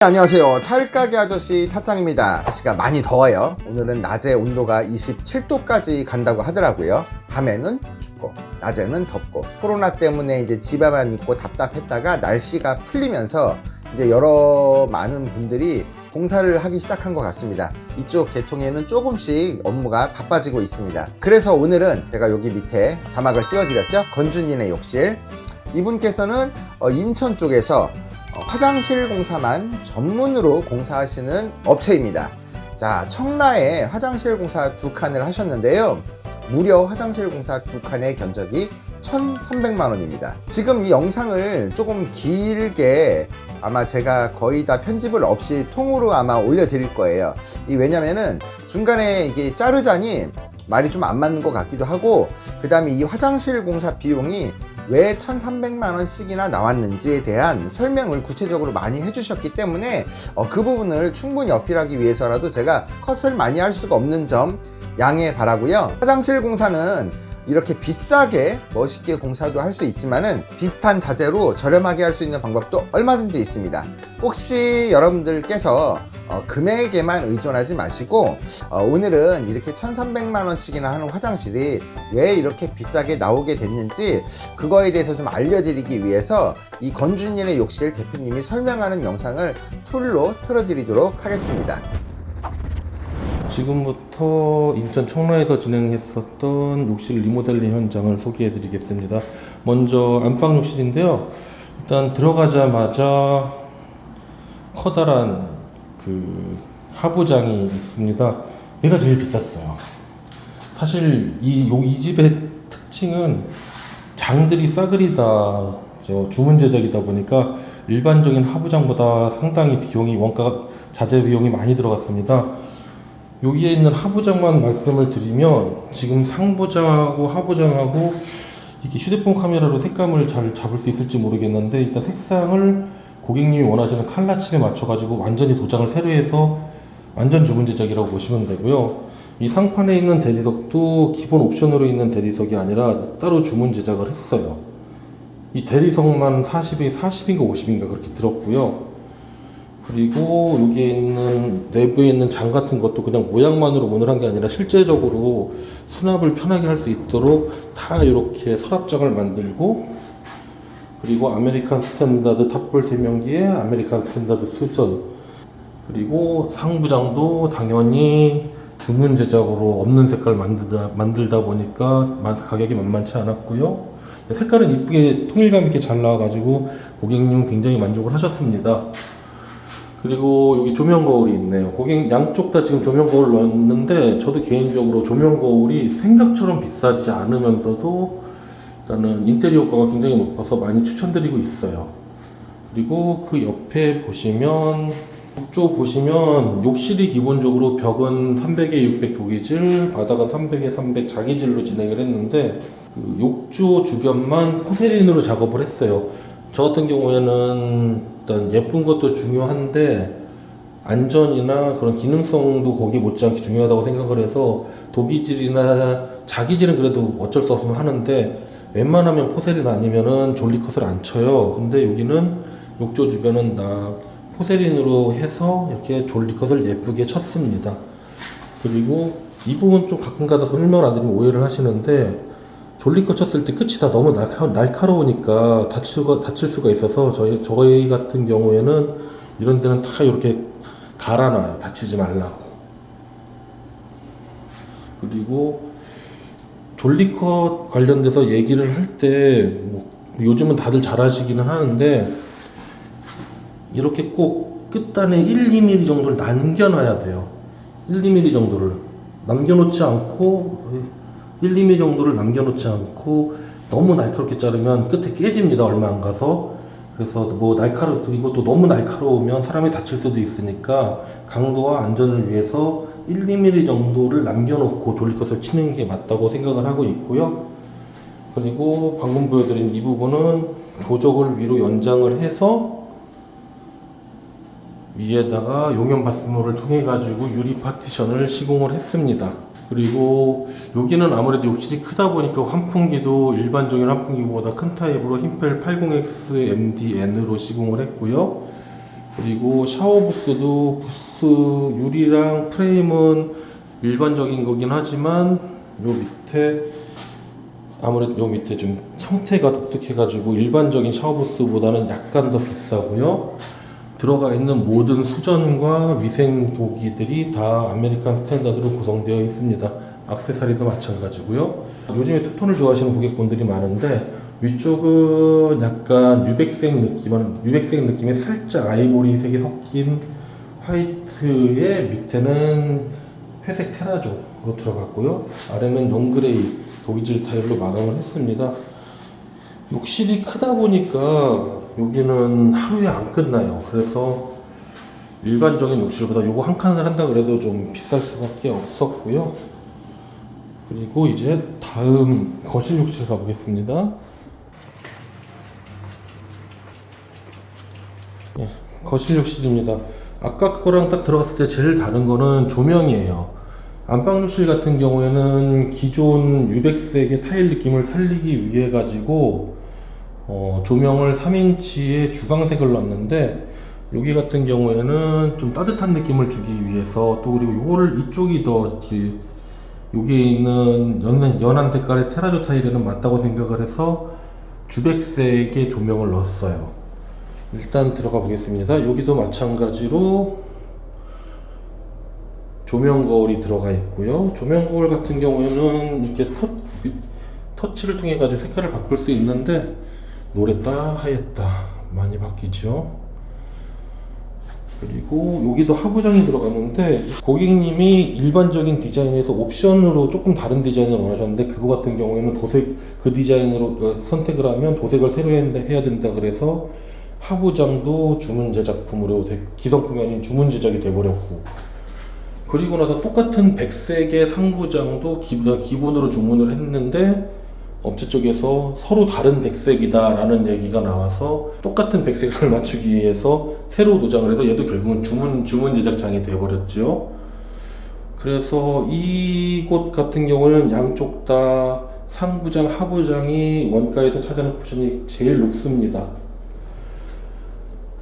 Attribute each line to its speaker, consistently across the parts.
Speaker 1: 안녕하세요. 탈가게 아저씨 탓장입니다. 날씨가 많이 더워요. 오늘은 낮에 온도가 27도까지 간다고 하더라고요. 밤에는 춥고 낮에는 덥고 코로나 때문에 이제 집에만 있고 답답했다가 날씨가 풀리면서 이제 많은 분들이 공사를 하기 시작한 것 같습니다. 이쪽 계통에는 조금씩 업무가 바빠지고 있습니다. 그래서 오늘은 제가 여기 밑에 자막을 띄워드렸죠. 건준이네 욕실. 이분께서는 인천 쪽에서 화장실 공사만 전문으로 공사하시는 업체입니다. 자, 청라에 화장실 공사 2칸을 하셨는데요. 무려 화장실 공사 2칸의 견적이 1,300만 원입니다. 지금 이 영상을 조금 길게 아마 제가 거의 다 편집을 없이 통으로 아마 올려드릴 거예요. 왜냐면은 중간에 이게 자르자니 말이 좀 안 맞는 것 같기도 하고, 그 다음에 이 화장실 공사 비용이 왜 1,300만 원씩이나 나왔는지에 대한 설명을 구체적으로 많이 해주셨기 때문에 그 부분을 충분히 어필하기 위해서라도 제가 컷을 많이 할 수가 없는 점 양해 바라고요. 화장실 공사는 이렇게 비싸게 멋있게 공사도 할 수 있지만은 비슷한 자재로 저렴하게 할 수 있는 방법도 얼마든지 있습니다. 혹시 여러분들께서 금액에만 의존하지 마시고 오늘은 이렇게 1,300만 원씩이나 하는 화장실이 왜 이렇게 비싸게 나오게 됐는지 그거에 대해서 좀 알려드리기 위해서 이 건준이네 욕실 대표님이 설명하는 영상을 툴로 틀어드리도록 하겠습니다.
Speaker 2: 지금부터 인천 청라에서 진행했었던 욕실 리모델링 현장을 소개해 드리겠습니다. 먼저 안방 욕실인데요. 일단 들어가자마자 커다란 하부장이 있습니다. 얘가 제일 비쌌어요. 사실 이 집의 특징은 장들이 싸그리 다 주문 제작이다 보니까 일반적인 하부장보다 상당히 원가 자재 비용이 많이 들어갔습니다. 여기에 있는 하부장만 말씀을 드리면 지금 상부장하고 하부장하고 이게 휴대폰 카메라로 색감을 잘 잡을 수 있을지 모르겠는데, 일단 색상을 고객님이 원하시는 칼라침에 맞춰 가지고 완전히 도장을 새로 해서 완전 주문 제작이라고 보시면 되고요. 이 상판에 있는 대리석도 기본 옵션으로 있는 대리석이 아니라 따로 주문 제작을 했어요. 이 대리석만 40인가 50인가 그렇게 들었고요. 그리고 여기에 있는 내부에 있는 장 같은 것도 그냥 모양만으로 문을 한 게 아니라 실제적으로 수납을 편하게 할 수 있도록 다 이렇게 서랍장을 만들고, 그리고 아메리칸 스탠다드 탑볼 세면기에 아메리칸 스탠다드 수전, 그리고 상부장도 당연히 주문 제작으로 없는 색깔 만들다 보니까 가격이 만만치 않았고요. 색깔은 이쁘게 통일감 있게 잘 나와가지고 고객님은 굉장히 만족을 하셨습니다. 그리고 여기 조명 거울이 있네요. 고객 양쪽 다 지금 조명 거울 넣었는데, 저도 개인적으로 조명 거울이 생각처럼 비싸지 않으면서도 일단은 인테리어 효과가 굉장히 높아서 많이 추천드리고 있어요. 그리고 그 옆에 보시면 욕조 보시면 욕실이 기본적으로 벽은 300에 600 도기질, 바닥은 300에 300 자기질로 진행을 했는데 그 욕조 주변만 포세린으로 작업을 했어요. 저 같은 경우에는 일단 예쁜 것도 중요한데 안전이나 그런 기능성도 거기 못지않게 중요하다고 생각을 해서 도기질이나 자기질은 그래도 어쩔 수 없으면 하는데, 웬만하면 포세린 아니면은 졸리컷을 안 쳐요. 근데 여기는 욕조 주변은 다 포세린으로 해서 이렇게 졸리컷을 예쁘게 쳤습니다. 그리고 이 부분 좀 가끔가다 설명을 안 드리면 오해를 하시는데, 졸리컷 쳤을 때 끝이 다 너무 날카로우니까 다칠 수가 있어서 저희 같은 경우에는 이런 데는 다 이렇게 갈아놔요. 다치지 말라고. 그리고 졸리컷 관련돼서 얘기를 할 때 요즘은 다들 잘 하시기는 하는데, 이렇게 꼭 끝단에 1, 2mm 정도를 남겨놔야 돼요. 1, 2mm 정도를 남겨놓지 않고 1, 2mm 정도를 남겨놓지 않고 너무 날카롭게 자르면 끝에 깨집니다. 얼마 안 가서. 그래서 그리고 또 너무 날카로우면 사람이 다칠 수도 있으니까 강도와 안전을 위해서 1, 2mm 정도를 남겨놓고 졸리컷을 치는 게 맞다고 생각을 하고 있고요. 그리고 방금 보여드린 이 부분은 조적을 위로 연장을 해서 위에다가 용연 바스모를 통해 가지고 유리 파티션을 시공을 했습니다. 그리고 여기는 아무래도 욕실이 크다 보니까 환풍기도 일반적인 환풍기보다 큰 타입으로 흰펠 80X MDN으로 시공을 했고요. 그리고 샤워부스도 부스 유리랑 프레임은 일반적인 거긴 하지만 요 밑에 아무래도 요 밑에 좀 형태가 독특해가지고 일반적인 샤워부스보다는 약간 더 비싸고요. 들어가 있는 모든 수전과 위생 도기들이 다 아메리칸 스탠다드로 구성되어 있습니다. 액세서리도 마찬가지고요. 요즘에 투톤을 좋아하시는 고객분들이 많은데 위쪽은 약간 유백색 느낌의 살짝 아이보리색이 섞인 화이트에 밑에는 회색 테라조로 들어갔고요. 아래는 용그레이 도기질 타일로 마감을 했습니다. 욕실이 크다 보니까 여기는 하루에 안 끝나요. 그래서 일반적인 욕실보다 요거 한 칸을 한다 그래도 좀 비쌀 수밖에 없었고요. 그리고 이제 다음 거실 욕실 가보겠습니다. 예, 거실 욕실입니다. 아까 거랑 딱 들어갔을 때 제일 다른 거는 조명이에요. 안방 욕실 같은 경우에는 기존 유백색의 타일 느낌을 살리기 위해 가지고 조명을 3인치의 주광색을 넣었는데 여기 같은 경우에는 좀 따뜻한 느낌을 주기 위해서 또 그리고 요거를 이쪽이 더 여기에 있는 연한 색깔의 테라조 타일에는 맞다고 생각을 해서 주백색의 조명을 넣었어요. 일단 들어가 보겠습니다. 여기도 마찬가지로 조명 거울이 들어가 있고요. 조명 거울 같은 경우에는 이렇게 터치를 통해 가지고 색깔을 바꿀 수 있는데 노랬다 하였다 많이 바뀌죠. 그리고 여기도 하부장이 들어가는데 고객님이 일반적인 디자인에서 옵션으로 조금 다른 디자인을 원하셨는데 그거 같은 경우에는 도색 그 디자인으로 선택을 하면 도색을 새로 해야 된다 그래서 하부장도 주문 제작품으로 기성품이 아닌 주문 제작이 돼버렸고, 그리고 나서 똑같은 백색의 상부장도 기본으로 주문을 했는데 업체 쪽에서 서로 다른 백색이다 라는 얘기가 나와서 똑같은 백색을 맞추기 위해서 새로 도장을 해서 얘도 결국은 주문 제작장이 돼버렸죠. 그래서 이곳 같은 경우는 양쪽 다 상부장 하부장이 원가에서 차지하는 포션이 제일 높습니다.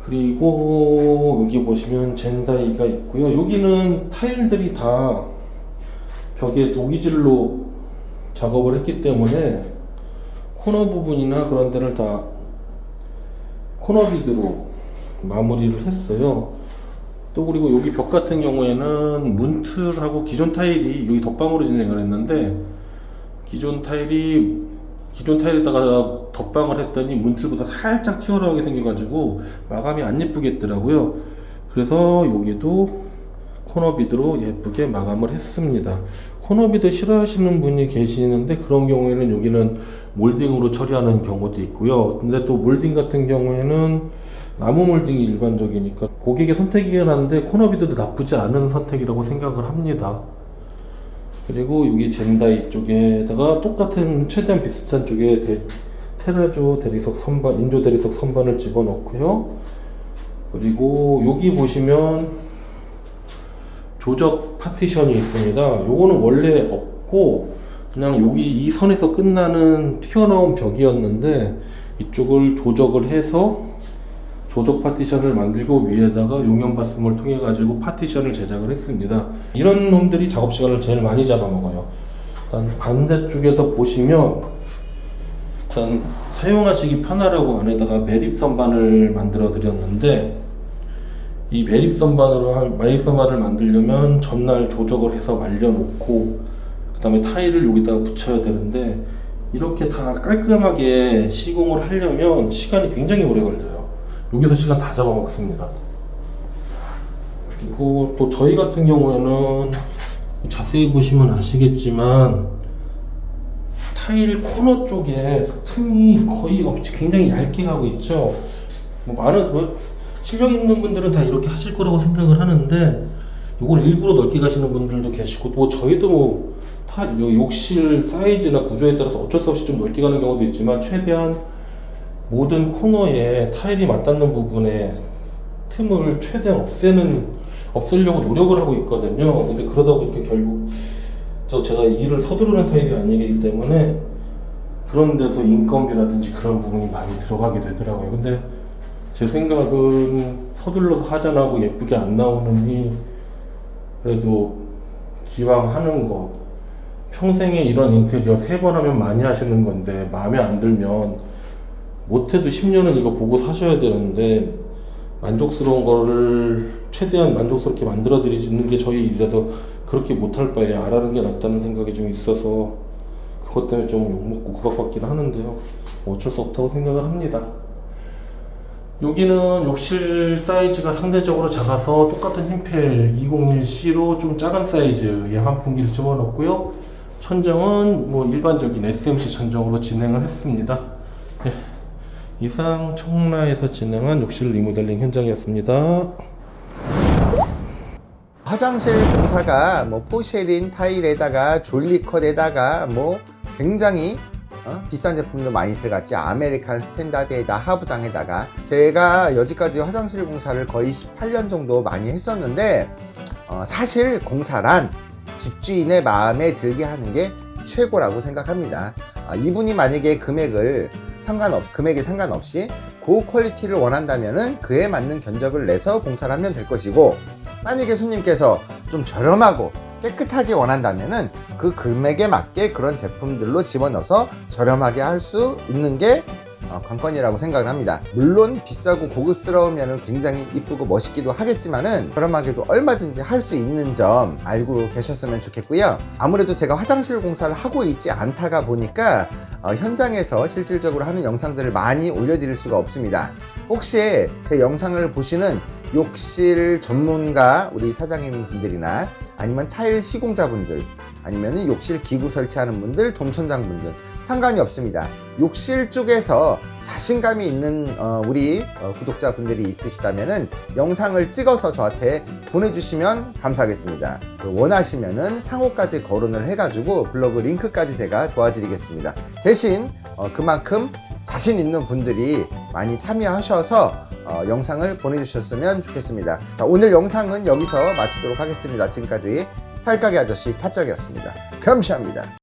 Speaker 2: 그리고 여기 보시면 젠다이가 있고요. 여기는 타일들이 다 벽에 도기질로 작업을 했기 때문에 코너 부분이나 그런 데를 다 코너 비드로 마무리를 했어요. 또 그리고 여기 벽 같은 경우에는 문틀하고 기존 타일이 여기 덧방으로 진행을 했는데 기존 타일에다가 덧방을 했더니 문틀보다 살짝 튀어나오게 생겨가지고 마감이 안 예쁘겠더라고요. 그래서 여기도 코너비드로 예쁘게 마감을 했습니다. 코너비드 싫어하시는 분이 계시는데 그런 경우에는 여기는 몰딩으로 처리하는 경우도 있고요. 근데 또 몰딩 같은 경우에는 나무 몰딩이 일반적이니까 고객의 선택이긴 한데 코너비드도 나쁘지 않은 선택이라고 생각을 합니다. 그리고 여기 젠다이 쪽에다가 똑같은 최대한 비슷한 쪽에 테라조 대리석 선반, 인조 대리석 선반을 집어넣고요. 그리고 여기 보시면 조적 파티션이 있습니다. 요거는 원래 없고 그냥 여기 이 선에서 끝나는 튀어나온 벽이었는데 이쪽을 조적을 해서 조적 파티션을 만들고 위에다가 용연 바스을 통해 가지고 파티션을 제작을 했습니다. 이런 놈들이 작업 시간을 제일 많이 잡아먹어요. 일단 반대쪽에서 보시면 일단 사용하시기 편하라고 안에다가 매립 선반을 만들어 드렸는데 이 매립 선반을 만들려면 전날 조적을 해서 말려놓고 그 다음에 타일을 여기다가 붙여야 되는데 이렇게 다 깔끔하게 시공을 하려면 시간이 굉장히 오래 걸려요. 여기서 시간 다 잡아먹습니다. 그리고 또 저희 같은 경우에는 자세히 보시면 아시겠지만 타일 코너 쪽에 틈이 거의 없이 굉장히 얇게 가고 있죠. 실력 있는 분들은 다 이렇게 하실 거라고 생각을 하는데 이걸 일부러 넓게 가시는 분들도 계시고 저희도 욕실 사이즈나 구조에 따라서 어쩔 수 없이 좀 넓게 가는 경우도 있지만 최대한 모든 코너에 타일이 맞닿는 부분에 틈을 최대한 없애려고 노력을 하고 있거든요. 근데 그러다 보니까 결국 제가 일을 서두르는 타입이 아니기 때문에 그런 데서 인건비라든지 그런 부분이 많이 들어가게 되더라고요. 근데 제 생각은 서둘러서 화장하고 예쁘게 안 나오느니 그래도 기왕 하는 거 평생에 이런 인테리어 3번 하면 많이 하시는 건데 마음에 안 들면 못해도 10년은 이거 보고 사셔야 되는데 만족스러운 거를 최대한 만족스럽게 만들어 드리는 게 저희 일이라서 그렇게 못할 바에 안 하는 게 낫다는 생각이 좀 있어서 그것 때문에 좀 욕먹고 구박받긴 하는데요. 어쩔 수 없다고 생각을 합니다. 여기는 욕실 사이즈가 상대적으로 작아서 똑같은 흰펠 201C로 좀 작은 사이즈의 환풍기를 집어넣었고요. 천정은 뭐 일반적인 SMC 천정으로 진행을 했습니다. 네, 이상 청라에서 진행한 욕실 리모델링 현장이었습니다.
Speaker 1: 화장실 공사가 뭐 포쉐린 타일에다가 졸리컷에다가 뭐 굉장히 비싼 제품도 많이 들어갔지. 아메리칸 스탠다드에다 하부장에다가 제가 여지까지 화장실 공사를 거의 18년 정도 많이 했었는데 사실 공사란 집주인의 마음에 들게 하는 게 최고라고 생각합니다. 이분이 만약에 금액에 상관없이 고퀄리티를 원한다면은 그에 맞는 견적을 내서 공사를 하면 될 것이고, 만약에 손님께서 좀 저렴하고 깨끗하게 원한다면은 그 금액에 맞게 그런 제품들로 집어넣어서 저렴하게 할 수 있는 게 관건이라고 생각을 합니다. 물론 비싸고 고급스러우면 굉장히 이쁘고 멋있기도 하겠지만은 저렴하게도 얼마든지 할 수 있는 점 알고 계셨으면 좋겠고요. 아무래도 제가 화장실 공사를 하고 있지 않다가 보니까 현장에서 실질적으로 하는 영상들을 많이 올려드릴 수가 없습니다. 혹시 제 영상을 보시는 욕실 전문가 우리 사장님 분들이나 아니면 타일 시공자분들 아니면 욕실 기구 설치하는 분들, 돔천장 분들 상관이 없습니다. 욕실 쪽에서 자신감이 있는 우리 구독자분들이 있으시다면은 영상을 찍어서 저한테 보내주시면 감사하겠습니다. 원하시면은 상호까지 거론을 해가지고 블로그 링크까지 제가 도와드리겠습니다. 대신 그만큼 자신 있는 분들이 많이 참여하셔서 영상을 보내주셨으면 좋겠습니다. 자, 오늘 영상은 여기서 마치도록 하겠습니다. 지금까지 팔가게 아저씨 타짜기였습니다. 감사합니다.